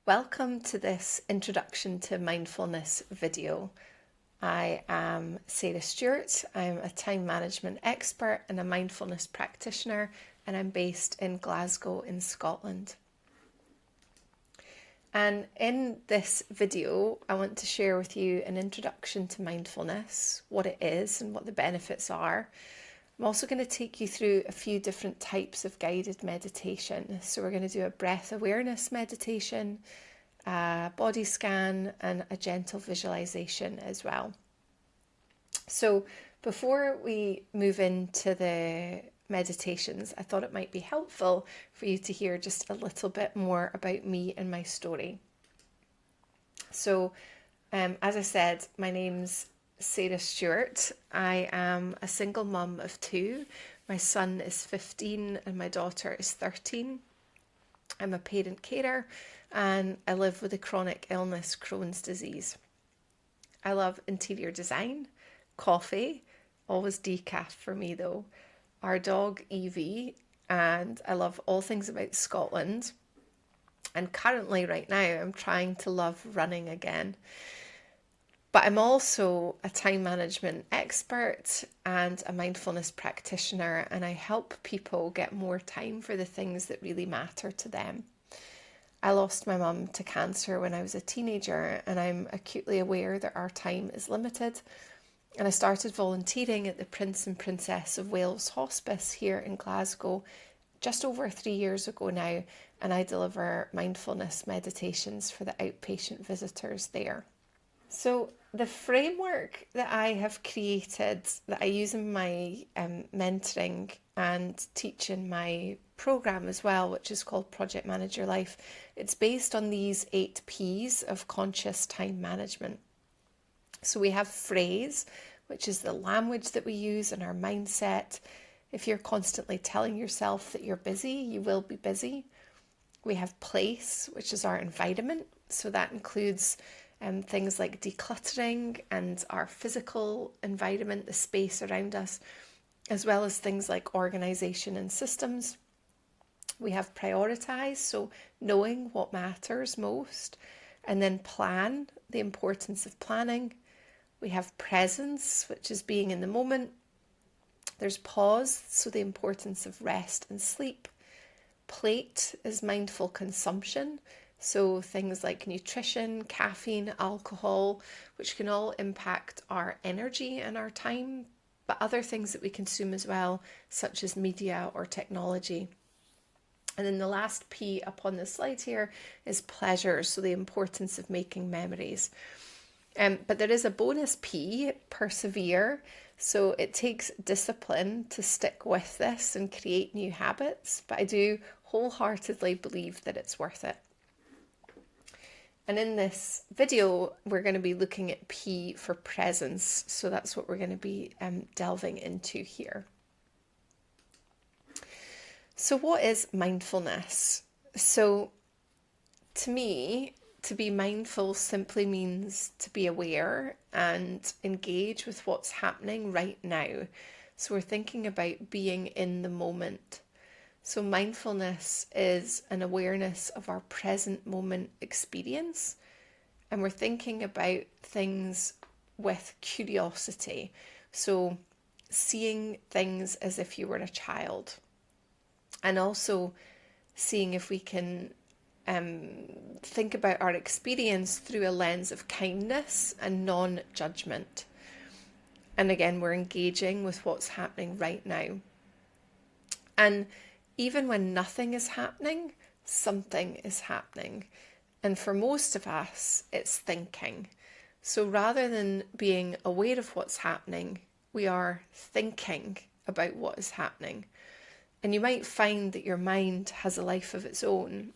Welcome to this introduction to mindfulness video. I am Sarah Stewart. I'm a time management expert and a mindfulness practitioner, and I'm based in Glasgow in Scotland. And in this video, I want to share with you an introduction to mindfulness, what it is and what the benefits are. I'm also going to take you through a few different types of guided meditation. So we're going to do a breath awareness meditation, a body scan, and a gentle visualization as well. So before we move into the meditations, I thought it might be helpful for you to hear just a little bit more about me and my story. So, as I said, my name's Sarah Stewart. I am a single mum of two. My son is 15 and my daughter is 13. I'm a parent carer and I live with a chronic illness, Crohn's disease. I love interior design, coffee, always decaf for me though, our dog Evie, and I love all things about Scotland. And currently right now I'm trying to love running again. But I'm also a time management expert and a mindfulness practitioner, and I help people get more time for the things that really matter to them. I lost my mum to cancer when I was a teenager, and I'm acutely aware that our time is limited. And I started volunteering at the Prince and Princess of Wales Hospice here in Glasgow just over 3 years ago now, and I deliver mindfulness meditations for the outpatient visitors there. So the framework that I have created that I use in my mentoring and teach in my program as well, which is called Project Manage Your Life, it's based on these 8 P's of conscious time management. So we have phrase, which is the language that we use in our mindset. If you're constantly telling yourself that you're busy, you will be busy. We have place, which is our environment. So that includes things like decluttering and our physical environment, the space around us, as well as things like organisation and systems. We have prioritise, so knowing what matters most, and then plan, the importance of planning. We have presence, which is being in the moment. There's pause, so the importance of rest and sleep. Plate is mindful consumption, so things like nutrition, caffeine, alcohol, which can all impact our energy and our time, but other things that we consume as well, such as media or technology. And then the last P up on the slide here is pleasure, so the importance of making memories. But there is a bonus P, persevere. So it takes discipline to stick with this and create new habits, but I do wholeheartedly believe that it's worth it. And in this video, we're going to be looking at P for presence. So that's what we're going to be delving into here. So what is mindfulness? So to me, to be mindful simply means to be aware and engage with what's happening right now. So we're thinking about being in the moment. So mindfulness is an awareness of our present moment experience, and we're thinking about things with curiosity. So seeing things as if you were a child, and also seeing if we can think about our experience through a lens of kindness and non-judgment. And again, we're engaging with what's happening right now. And even when nothing is happening, something is happening. And for most of us, it's thinking. So rather than being aware of what's happening, we are thinking about what is happening. And you might find that your mind has a life of its own,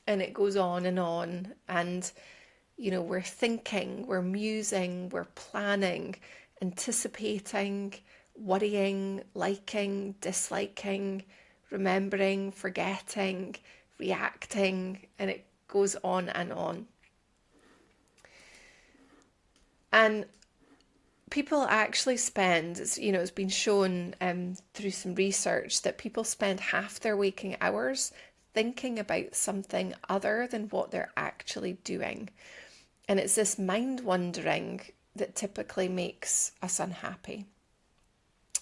and it goes on, and we're thinking, we're musing, we're planning, anticipating, worrying, liking, disliking, remembering, forgetting, reacting, and it goes on and on. And people actually spend, it's been shown through some research that people spend half their waking hours thinking about something other than what they're actually doing. And it's this mind wandering that typically makes us unhappy.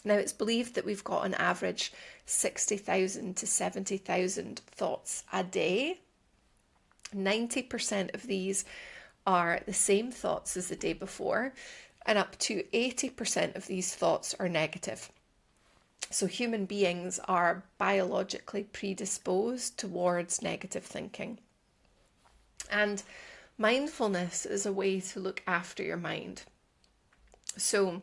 Now, it's believed that we've got on average 60,000 to 70,000 thoughts a day. 90% of these are the same thoughts as the day before, and up to 80% of these thoughts are negative. So human beings are biologically predisposed towards negative thinking. And mindfulness is a way to look after your mind. So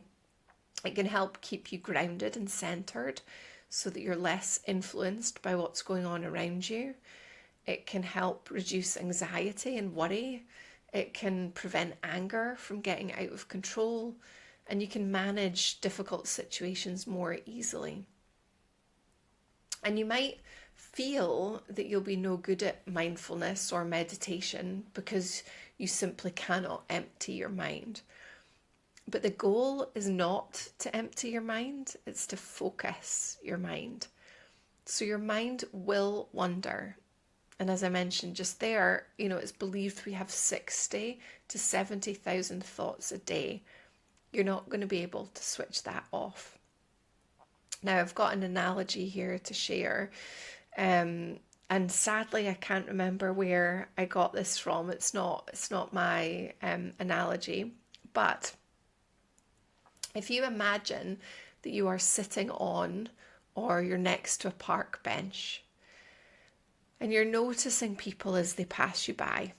it can help keep you grounded and centered so that you're less influenced by what's going on around you. It can help reduce anxiety and worry. It can prevent anger from getting out of control, and you can manage difficult situations more easily. And you might feel that you'll be no good at mindfulness or meditation because you simply cannot empty your mind. But the goal is not to empty your mind, it's to focus your mind. So your mind will wander. And as I mentioned just there, it's believed we have 60 to 70,000 thoughts a day. You're not going to be able to switch that off. Now, I've got an analogy here to share. And sadly, I can't remember where I got this from. It's not my analogy. But if you imagine that you are sitting on or you're next to a park bench and you're noticing people as they pass you by.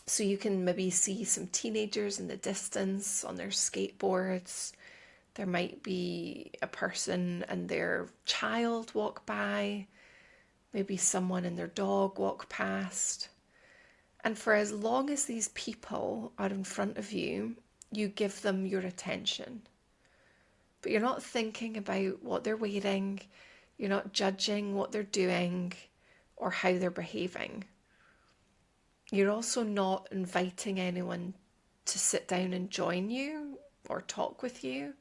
So you can maybe see some teenagers in the distance on their skateboards. There might be a person and their child walk by. Maybe someone and their dog walk past. And for as long as these people are in front of you, you give them your attention. But you're not thinking about what they're wearing. You're not judging what they're doing or how they're behaving. You're also not inviting anyone to sit down and join you or talk with you.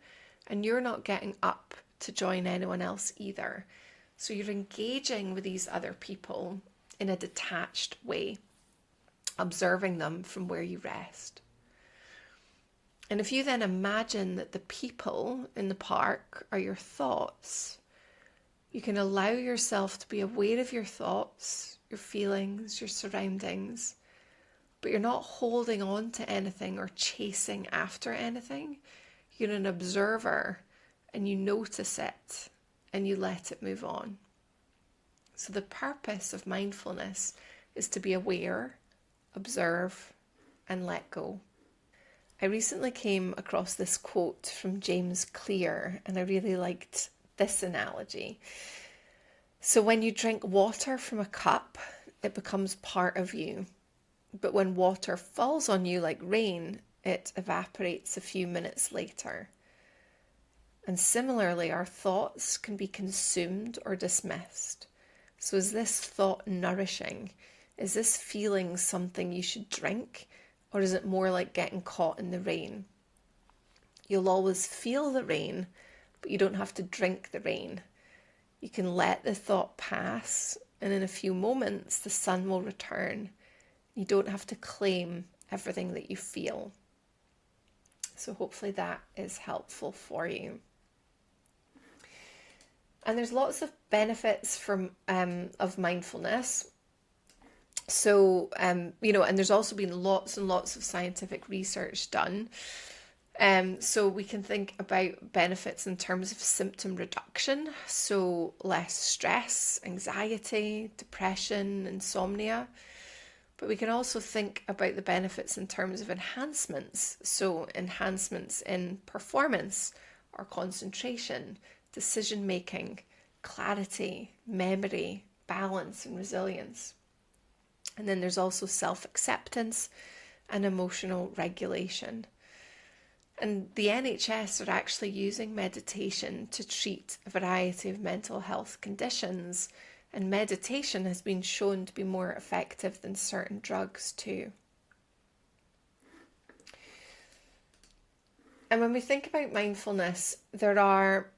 And you're not getting up to join anyone else either. So you're engaging with these other people in a detached way, observing them from where you rest. And if you then imagine that the people in the park are your thoughts, you can allow yourself to be aware of your thoughts, your feelings, your surroundings, but you're not holding on to anything or chasing after anything. You're an observer and you notice it and you let it move on. So the purpose of mindfulness is to be aware, observe, and let go. I recently came across this quote from James Clear, and I really liked this analogy. So when you drink water from a cup, it becomes part of you. But when water falls on you like rain, it evaporates a few minutes later. And similarly, our thoughts can be consumed or dismissed. So is this thought nourishing? Is this feeling something you should drink? Or is it more like getting caught in the rain? You'll always feel the rain, but you don't have to drink the rain. You can let the thought pass, and in a few moments, the sun will return. You don't have to claim everything that you feel. So hopefully that is helpful for you. And there's lots of benefits of mindfulness. So, and there's also been lots and lots of scientific research done. So we can think about benefits in terms of symptom reduction. So less stress, anxiety, depression, insomnia. But we can also think about the benefits in terms of enhancements. So enhancements in performance or concentration, decision making, clarity, memory, balance, and resilience. And then there's also self-acceptance and emotional regulation. And the NHS are actually using meditation to treat a variety of mental health conditions. And meditation has been shown to be more effective than certain drugs too. And when we think about mindfulness, there are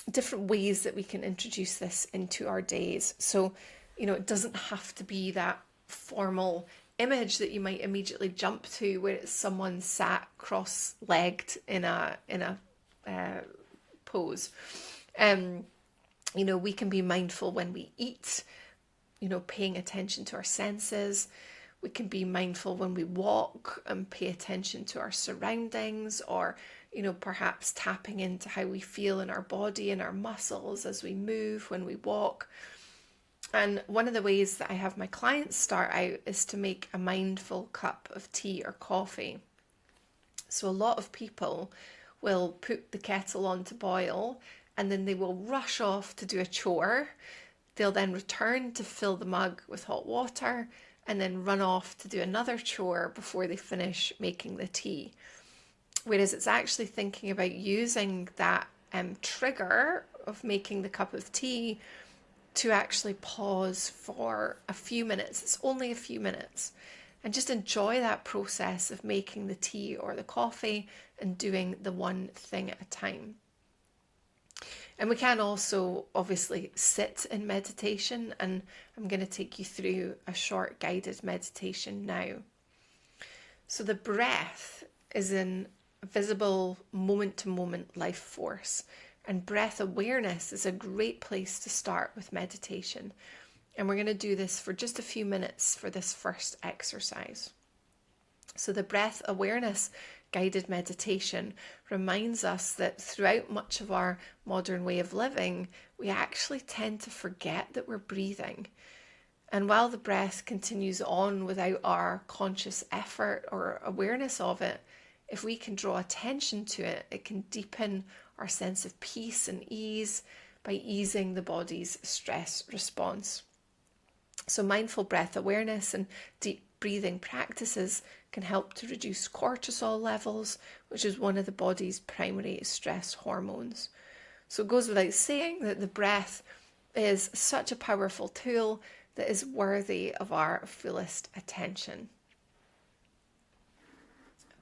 different ways that we can introduce this into our days. So It doesn't have to be that formal image that you might immediately jump to, where it's someone sat cross-legged in a pose. We can be mindful when we eat, paying attention to our senses. We can be mindful when we walk and pay attention to our surroundings, or, perhaps tapping into how we feel in our body and our muscles as we move when we walk. And one of the ways that I have my clients start out is to make a mindful cup of tea or coffee. So a lot of people will put the kettle on to boil, and then they will rush off to do a chore. They'll then return to fill the mug with hot water, and then run off to do another chore before they finish making the tea. Whereas it's actually thinking about using that trigger of making the cup of tea to actually pause for a few minutes. It's only a few minutes. And just enjoy that process of making the tea or the coffee and doing the one thing at a time. And we can also obviously sit in meditation, and I'm going to take you through a short guided meditation now. So the breath is an visible moment-to-moment life force, and breath awareness is a great place to start with meditation. And we're going to do this for just a few minutes for this first exercise. So the breath awareness guided meditation reminds us that throughout much of our modern way of living, we actually tend to forget that we're breathing. And while the breath continues on without our conscious effort or awareness of it, if we can draw attention to it, it can deepen our sense of peace and ease by easing the body's stress response. So mindful breath awareness and deep breathing practices can help to reduce cortisol levels, which is one of the body's primary stress hormones. So it goes without saying that the breath is such a powerful tool that is worthy of our fullest attention.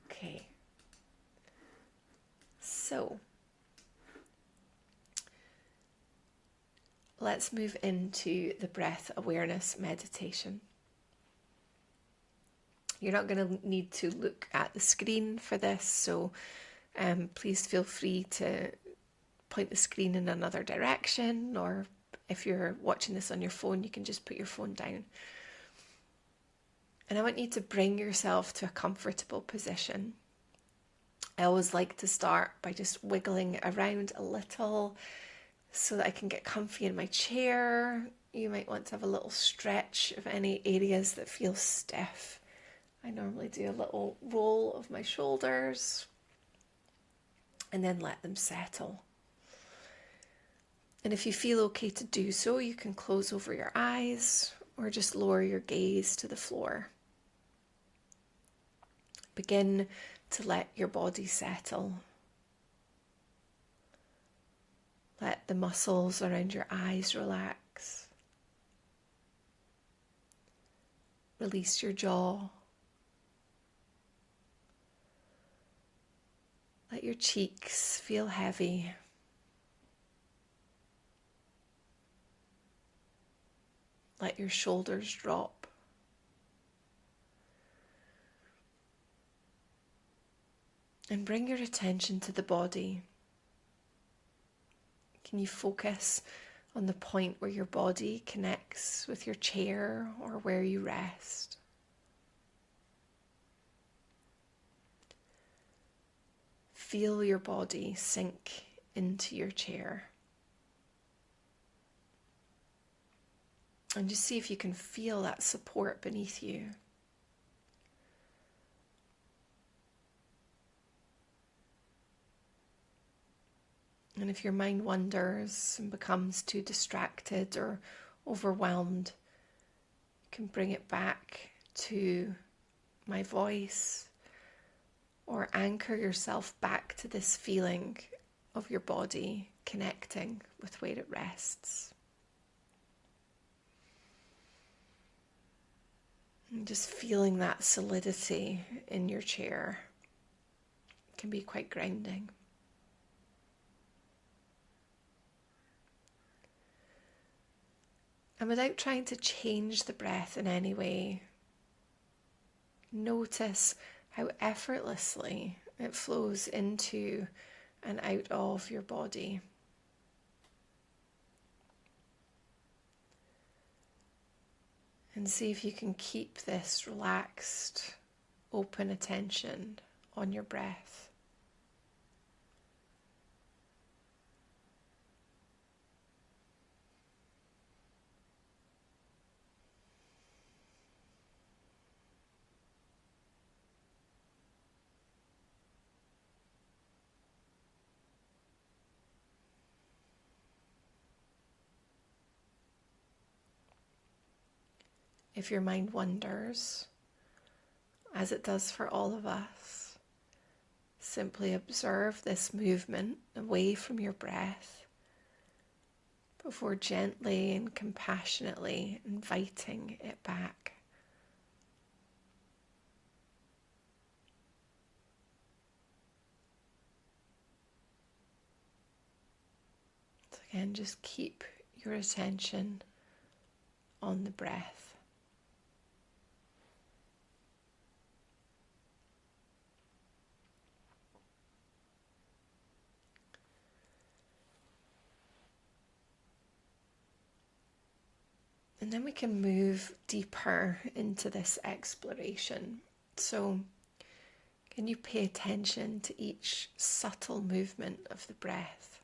Okay. So let's move into the breath awareness meditation. You're not going to need to look at the screen for this, so please feel free to point the screen in another direction, or if you're watching this on your phone, you can just put your phone down. And I want you to bring yourself to a comfortable position. I always like to start by just wiggling around a little so that I can get comfy in my chair. You might want to have a little stretch of any areas that feel stiff. I normally do a little roll of my shoulders and then let them settle. And if you feel okay to do so, you can close over your eyes or just lower your gaze to the floor. Begin to let your body settle. Let the muscles around your eyes relax. Release your jaw. Let your cheeks feel heavy. Let your shoulders drop. And bring your attention to the body. Can you focus on the point where your body connects with your chair or where you rest? Feel your body sink into your chair. And just see if you can feel that support beneath you. And if your mind wanders and becomes too distracted or overwhelmed, you can bring it back to my voice, or anchor yourself back to this feeling of your body connecting with where it rests. And just feeling that solidity in your chair can be quite grounding. And without trying to change the breath in any way, notice how effortlessly it flows into and out of your body. And see if you can keep this relaxed, open attention on your breath. If your mind wanders, as it does for all of us, simply observe this movement away from your breath before gently and compassionately inviting it back. So again, just keep your attention on the breath. And then we can move deeper into this exploration. So, can you pay attention to each subtle movement of the breath?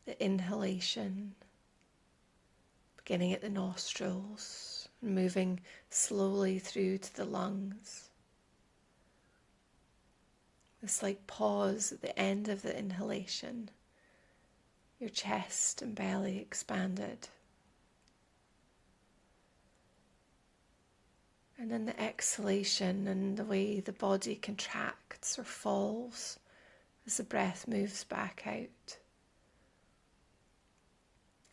The inhalation, beginning at the nostrils, and moving slowly through to the lungs. The slight pause at the end of the inhalation. Your chest and belly expanded. And then the exhalation and the way the body contracts or falls as the breath moves back out.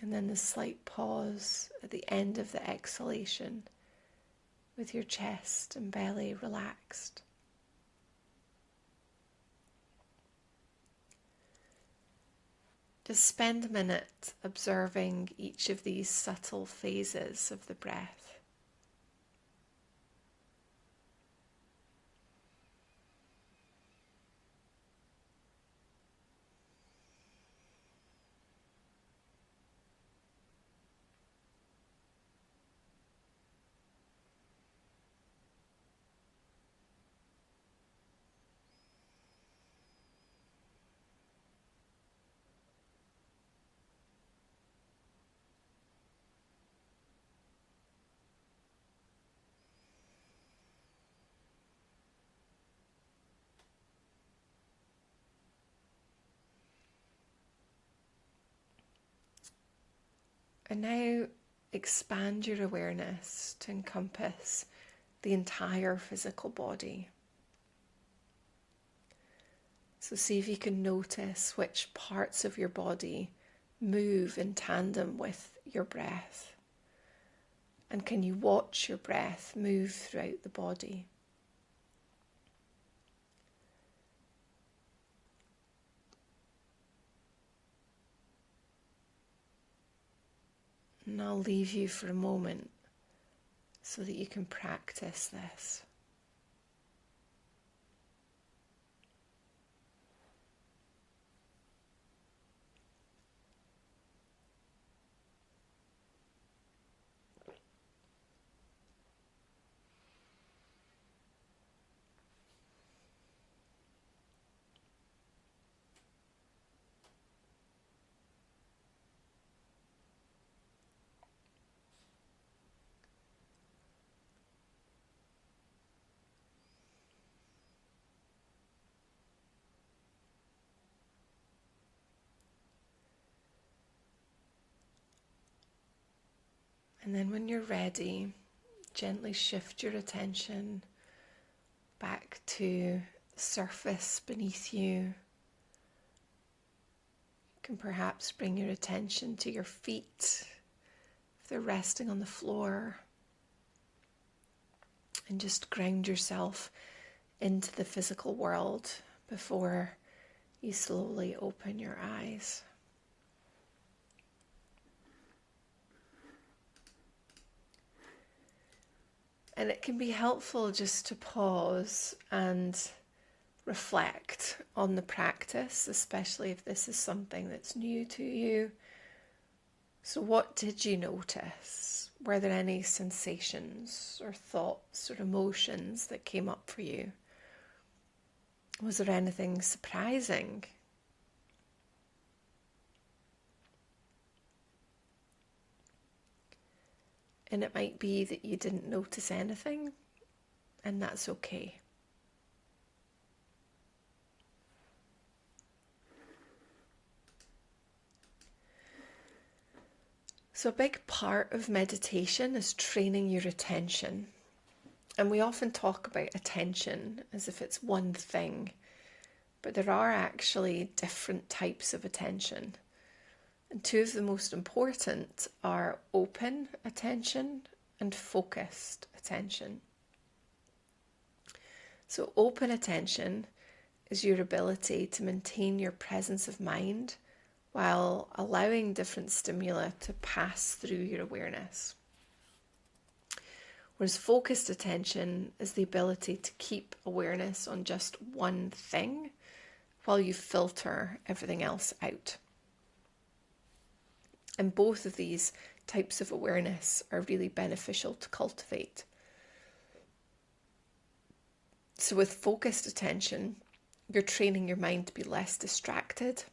And then the slight pause at the end of the exhalation with your chest and belly relaxed. Just spend a minute observing each of these subtle phases of the breath. And now expand your awareness to encompass the entire physical body. So see if you can notice which parts of your body move in tandem with your breath. And can you watch your breath move throughout the body? And I'll leave you for a moment so that you can practice this. And then when you're ready, gently shift your attention back to the surface beneath you. You can perhaps bring your attention to your feet if they're resting on the floor. And just ground yourself into the physical world before you slowly open your eyes. And it can be helpful just to pause and reflect on the practice, especially if this is something that's new to you. So what did you notice? Were there any sensations or thoughts or emotions that came up for you? Was there anything surprising? And it might be that you didn't notice anything, and that's okay. So a big part of meditation is training your attention. And we often talk about attention as if it's one thing, but there are actually different types of attention. And two of the most important are open attention and focused attention. So open attention is your ability to maintain your presence of mind while allowing different stimuli to pass through your awareness. Whereas focused attention is the ability to keep awareness on just one thing while you filter everything else out. And both of these types of awareness are really beneficial to cultivate. So with focused attention, you're training your mind to be less distracted,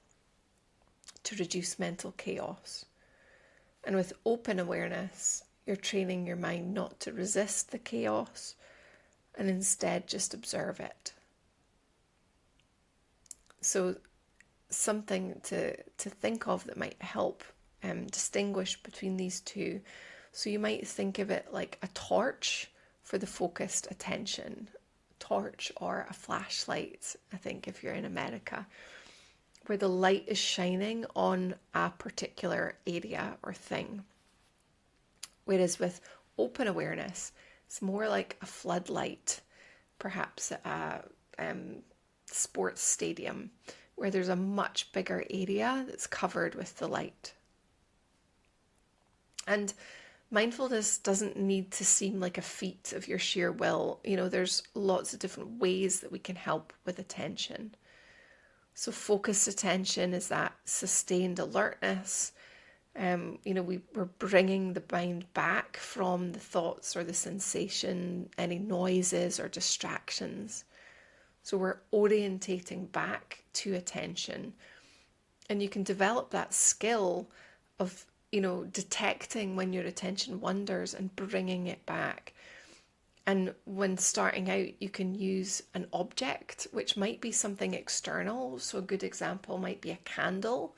to reduce mental chaos. And with open awareness, you're training your mind not to resist the chaos and instead just observe it. So something to think of that might help distinguish between these two. So you might think of it like a torch for the focused attention. Torch or a flashlight, I think, if you're in America, where the light is shining on a particular area or thing. Whereas with open awareness, it's more like a floodlight, perhaps at a sports stadium, where there's a much bigger area that's covered with the light. And mindfulness doesn't need to seem like a feat of your sheer will. You know, there's lots of different ways that we can help with attention. So focused attention is that sustained alertness. We're bringing the mind back from the thoughts or the sensation, any noises or distractions. So we're orientating back to attention. And you can develop that skill of, detecting when your attention wanders and bringing it back. And when starting out, you can use an object, which might be something external. So a good example might be a candle,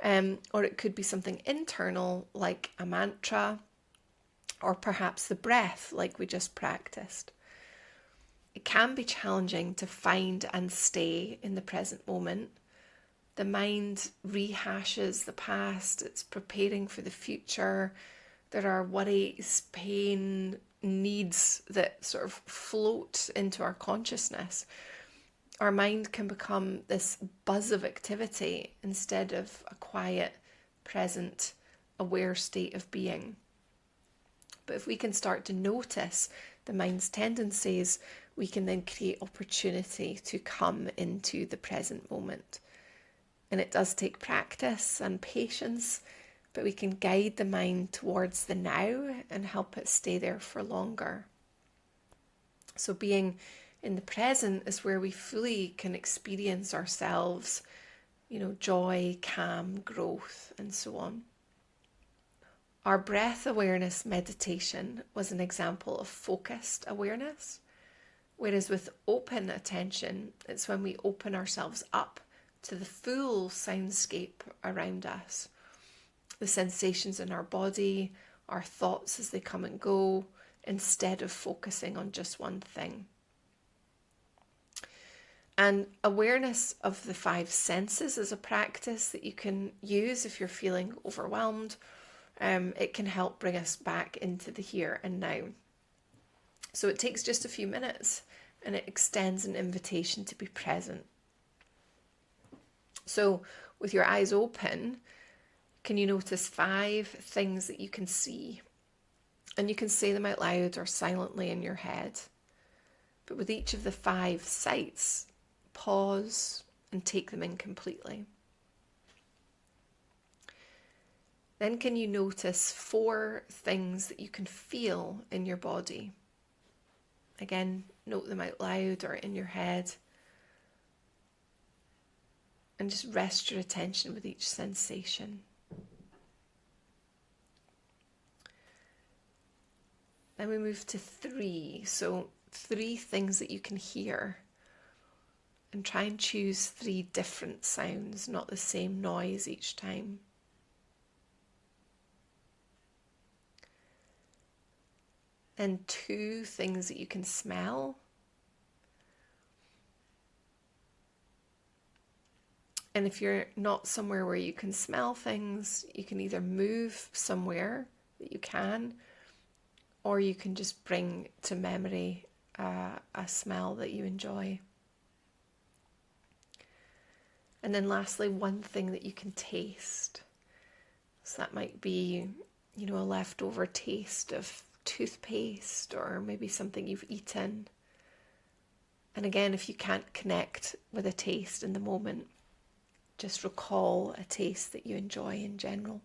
or it could be something internal, like a mantra, or perhaps the breath, like we just practiced. It can be challenging to find and stay in the present moment. The mind rehashes the past, it's preparing for the future. There are worries, pain, needs that sort of float into our consciousness. Our mind can become this buzz of activity instead of a quiet, present, aware state of being. But if we can start to notice the mind's tendencies, we can then create opportunity to come into the present moment. And it does take practice and patience, but we can guide the mind towards the now and help it stay there for longer. So being in the present is where we fully can experience ourselves, joy, calm, growth, and so on. Our breath awareness meditation was an example of focused awareness, whereas with open attention, it's when we open ourselves up to the full soundscape around us. The sensations in our body, our thoughts as they come and go, instead of focusing on just one thing. And awareness of the 5 senses is a practice that you can use if you're feeling overwhelmed. It can help bring us back into the here and now. So it takes just a few minutes and it extends an invitation to be present. So with your eyes open, can you notice 5 things that you can see? And you can say them out loud or silently in your head. But with each of the 5 sights, pause and take them in completely. Then can you notice 4 things that you can feel in your body? Again, note them out loud or in your head. And just rest your attention with each sensation. Then we move to 3. So 3 things that you can hear. And try and choose 3 different sounds, not the same noise each time. And 2 things that you can smell. And if you're not somewhere where you can smell things, you can either move somewhere that you can, or you can just bring to memory a smell that you enjoy. And then lastly, 1 thing that you can taste. So that might be, a leftover taste of toothpaste or maybe something you've eaten. And again, if you can't connect with a taste in the moment, just recall a taste that you enjoy in general.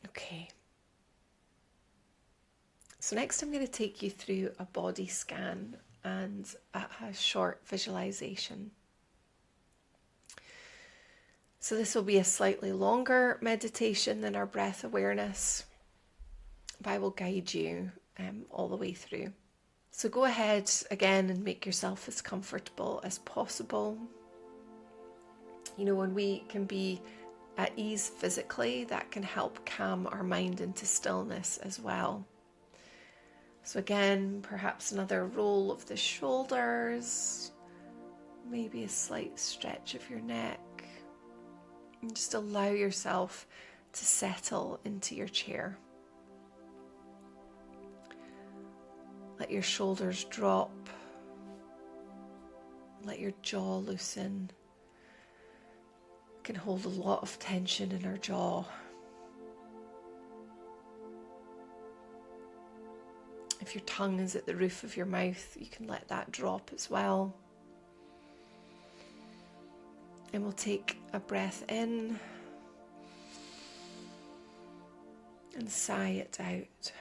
Okay. So next I'm going to take you through a body scan and a short visualization. So this will be a slightly longer meditation than our breath awareness, but I will guide you all the way through. So go ahead again and make yourself as comfortable as possible. When we can be at ease physically, that can help calm our mind into stillness as well. So again, perhaps another roll of the shoulders, maybe a slight stretch of your neck. And just allow yourself to settle into your chair. Let your shoulders drop. Let your jaw loosen. We can hold a lot of tension in our jaw. If your tongue is at the roof of your mouth, you can let that drop as well. And we'll take a breath in and sigh it out.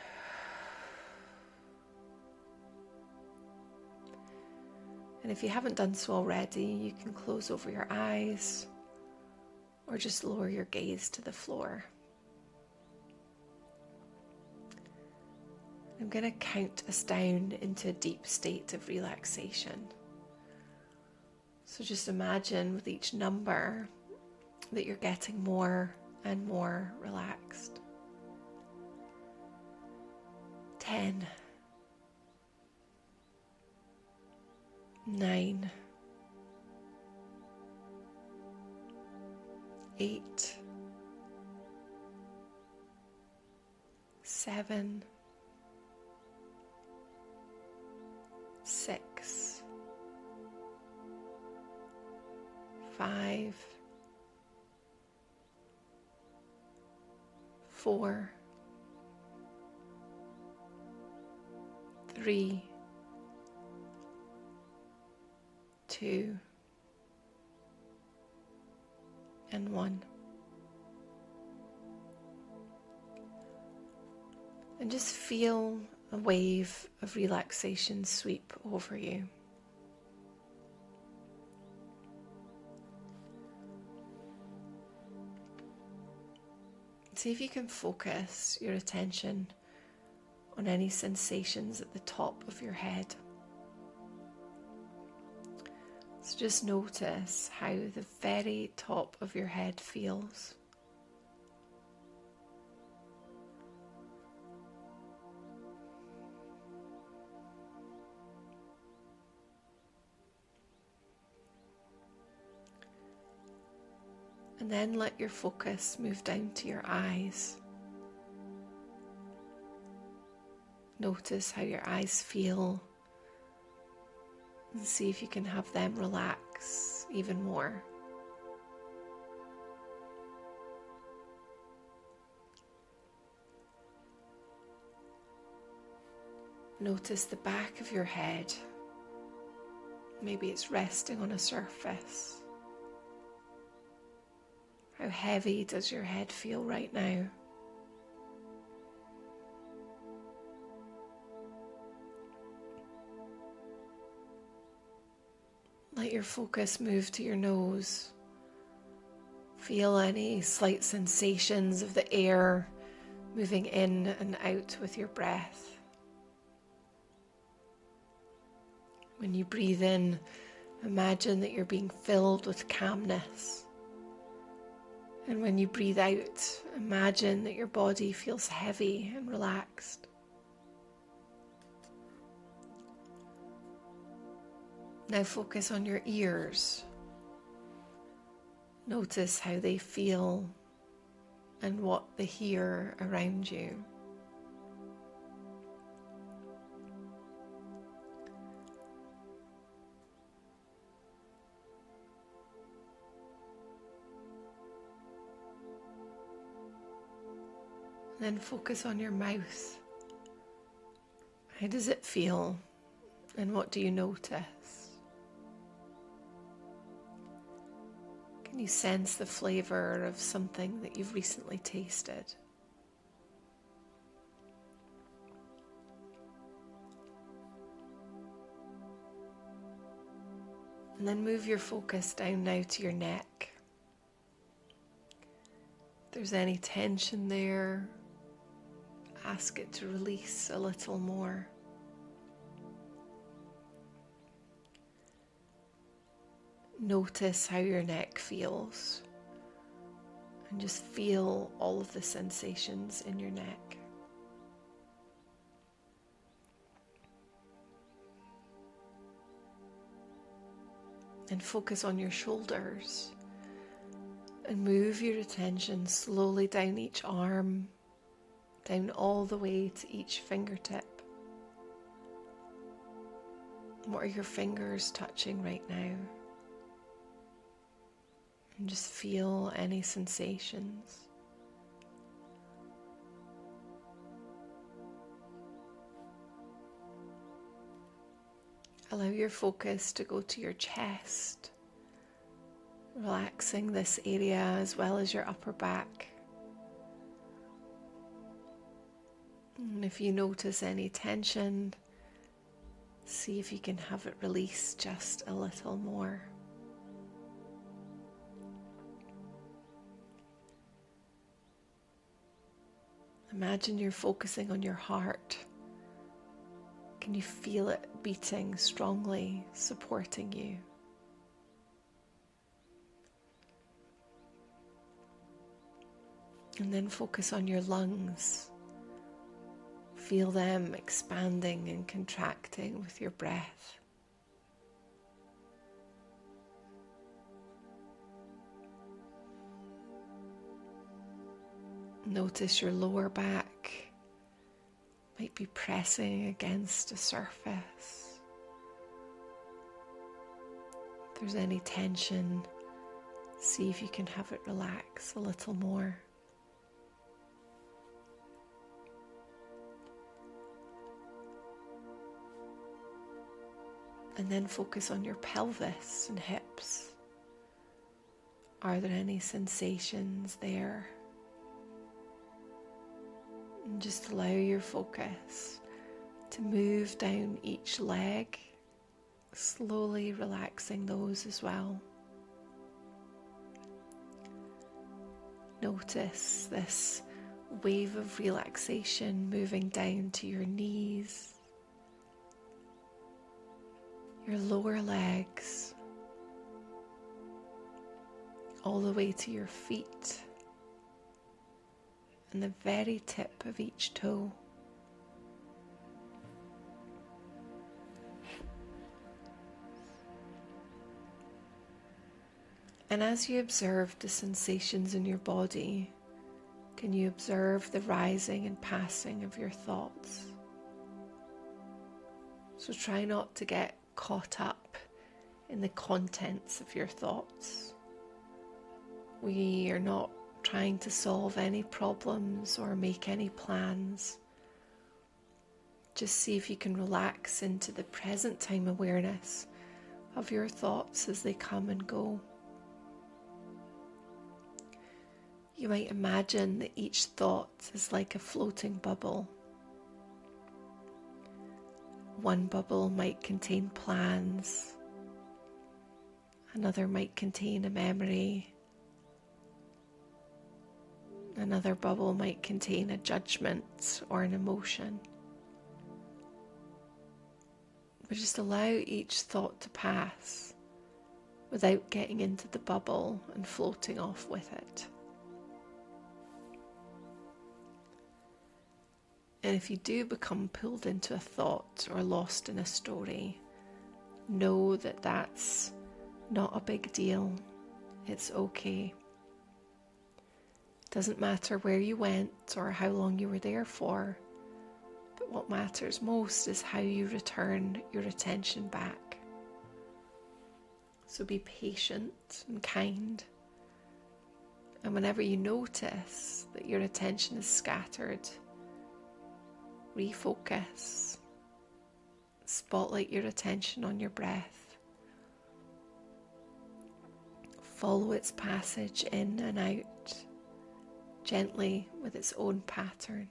And if you haven't done so already, you can close over your eyes or just lower your gaze to the floor. I'm going to count us down into a deep state of relaxation. So just imagine with each number that you're getting more and more relaxed. 10, 9, 8, 7, 6, 5, 4, 3, 2, and 1. And just feel a wave of relaxation sweep over you. See if you can focus your attention on any sensations at the top of your head. So just notice how the very top of your head feels. And then let your focus move down to your eyes. Notice how your eyes feel and see if you can have them relax even more. Notice the back of your head. Maybe it's resting on a surface. How heavy does your head feel right now? Let your focus move to your nose. Feel any slight sensations of the air moving in and out with your breath. When you breathe in, imagine that you're being filled with calmness. And when you breathe out, imagine that your body feels heavy and relaxed. Now focus on your ears. Notice how they feel and what they hear around you. Then focus on your mouth. How does it feel and what do you notice? Can you sense the flavor of something that you've recently tasted? And then move your focus down now to your neck. If there's any tension there, ask it to release a little more. Notice how your neck feels and just feel all of the sensations in your neck. And focus on your shoulders and move your attention slowly down each arm, down all the way to each fingertip. What are your fingers touching right now? And just feel any sensations. Allow your focus to go to your chest, relaxing this area as well as your upper back. And if you notice any tension, see if you can have it release just a little more. Imagine you're focusing on your heart. Can you feel it beating strongly, supporting you? And then focus on your lungs. Feel them expanding and contracting with your breath. Notice your lower back might be pressing against a surface. If there's any tension, see if you can have it relax a little more. And then focus on your pelvis and hips. Are there any sensations there? And just allow your focus to move down each leg, slowly relaxing those as well. Notice this wave of relaxation moving down to your knees, your lower legs, all the way to your feet and the very tip of each toe. And as you observe the sensations in your body, can you observe the rising and passing of your thoughts? So try not to get caught up in the contents of your thoughts. We are not trying to solve any problems or make any plans. just see if you can relax into the present time awareness of your thoughts as they come and go. You might imagine that each thought is like a floating bubble. One bubble might contain plans, another might contain a memory, another bubble might contain a judgment or an emotion. But just allow each thought to pass without getting into the bubble and floating off with it. And if you do become pulled into a thought or lost in a story, know that that's not a big deal. It's okay. It doesn't matter where you went or how long you were there for, but what matters most is how you return your attention back. So be patient and kind. And whenever you notice that your attention is scattered, refocus. Spotlight your attention on your breath. Follow its passage in and out, gently with its own pattern.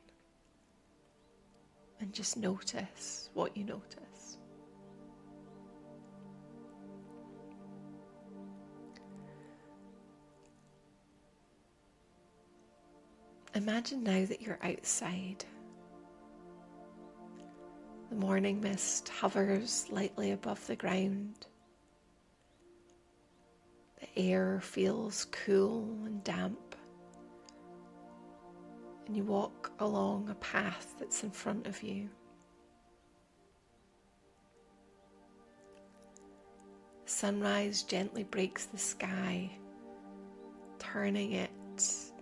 And just notice what you notice. Imagine now that you're outside. The morning mist hovers lightly above the ground. The air feels cool and damp. And you walk along a path that's in front of you. Sunrise gently breaks the sky, turning it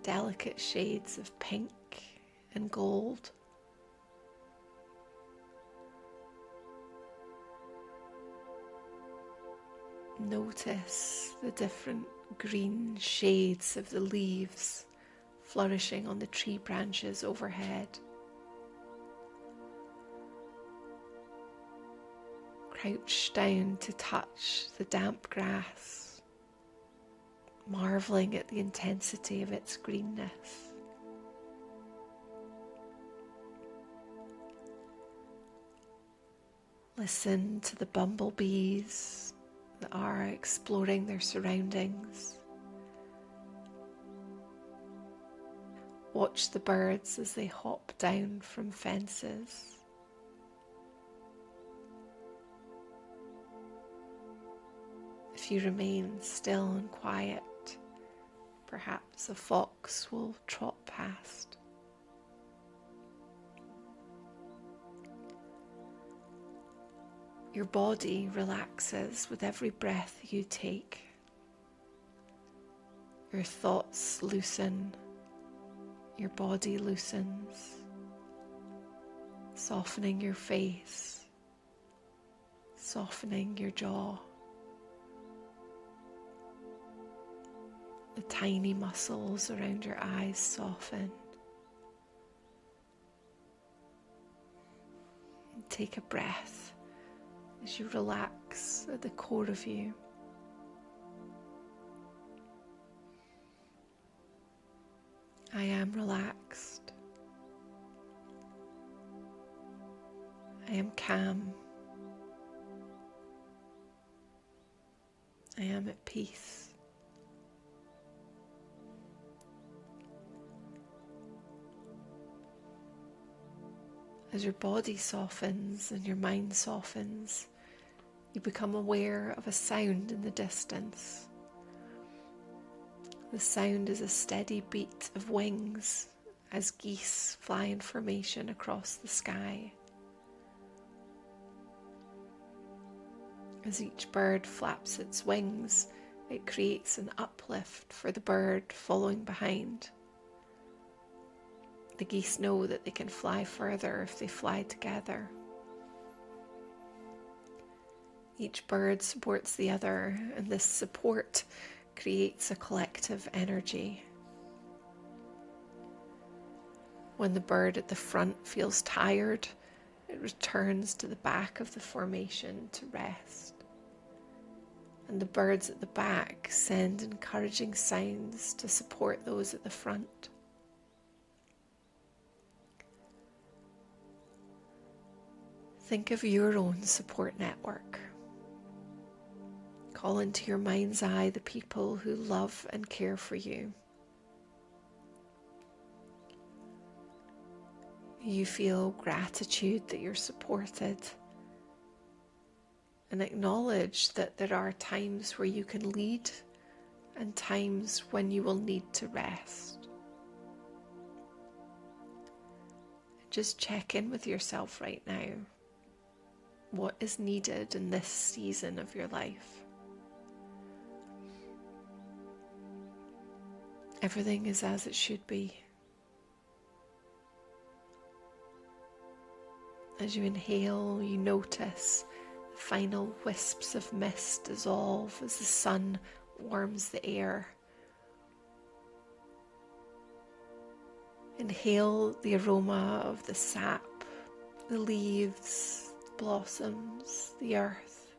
delicate shades of pink and gold. Notice the different green shades of the leaves flourishing on the tree branches overhead. Crouch down to touch the damp grass, marveling at the intensity of its greenness. Listen to the bumblebees that are exploring their surroundings. Watch the birds as they hop down from fences. If you remain still and quiet, perhaps a fox will trot past. Your body relaxes with every breath you take. Your thoughts loosen. Your body loosens, softening your face, softening your jaw. The tiny muscles around your eyes soften. And take a breath as you relax at the core of you. I am relaxed. I am calm. I am at peace. As your body softens and your mind softens, you become aware of a sound in the distance. The sound is a steady beat of wings as geese fly in formation across the sky. As each bird flaps its wings, it creates an uplift for the bird following behind. The geese know that they can fly further if they fly together. Each bird supports the other, and this support creates a collective energy. When the bird at the front feels tired, It returns to the back of the formation to rest. And the birds at the back send encouraging sounds to support those at the front. Think of your own support network. Call into your mind's eye the people who love and care for you. You feel gratitude that you're supported, and acknowledge that there are times where you can lead and times when you will need to rest. Just check in with yourself right now. What is needed in this season of your life? Everything is as it should be. As you inhale, you notice the final wisps of mist dissolve as the sun warms the air. Inhale the aroma of the sap, the leaves, the blossoms, the earth.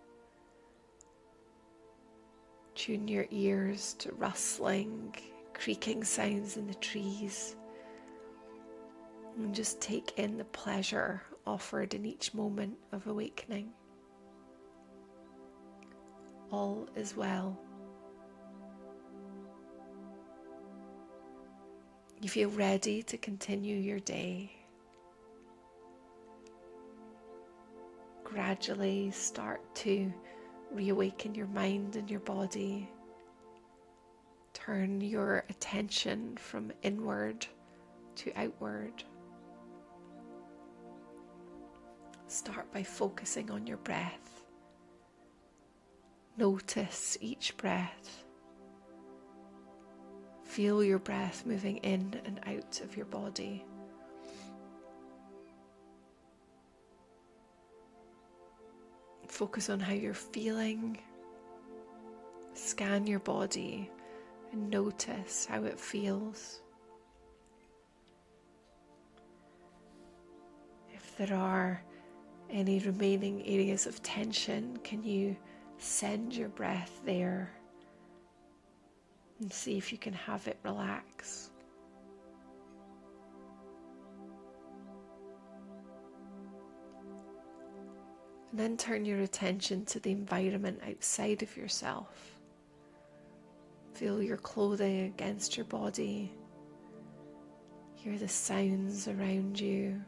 Tune your ears to rustling, creaking sounds in the trees. And just take in the pleasure offered in each moment of awakening. All is well. You feel ready to continue your day. Gradually start to reawaken your mind and your body. Turn your attention from inward to outward. Start by focusing on your breath. Notice each breath. Feel your breath moving in and out of your body. Focus on how you're feeling. Scan your body and notice how it feels. If there are any remaining areas of tension, can you send your breath there and see if you can have it relax? And then turn your attention to the environment outside of yourself. Feel your clothing against your body. Hear the sounds around you.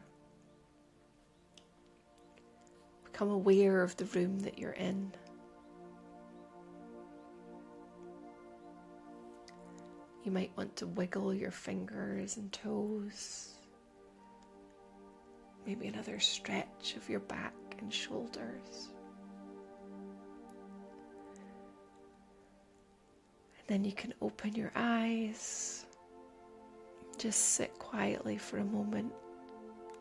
Become aware of the room that you're in. You might want to wiggle your fingers and toes. Maybe another stretch of your back and shoulders. And then you can open your eyes. Just sit quietly for a moment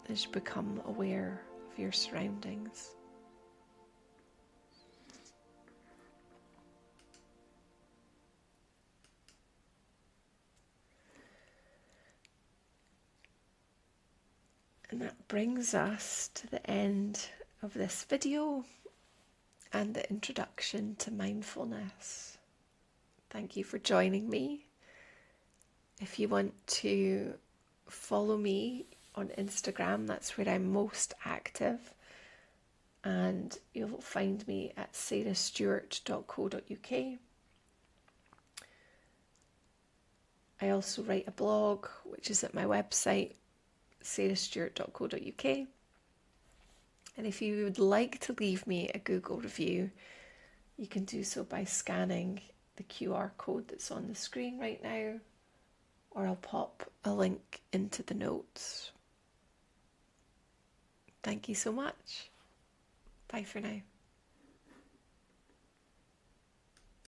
as you become aware of your surroundings. And that brings us to the end of this video and the introduction to mindfulness. Thank you for joining me. If you want to follow me on Instagram, that's where I'm most active. And you'll find me at sarahstewart.co.uk. I also write a blog, which is at my website, sarahstewart.co.uk. And if you would like to leave me a Google review, you can do so by scanning the QR code that's on the screen right now, or I'll pop a link into the notes. Thank you so much. Bye for now.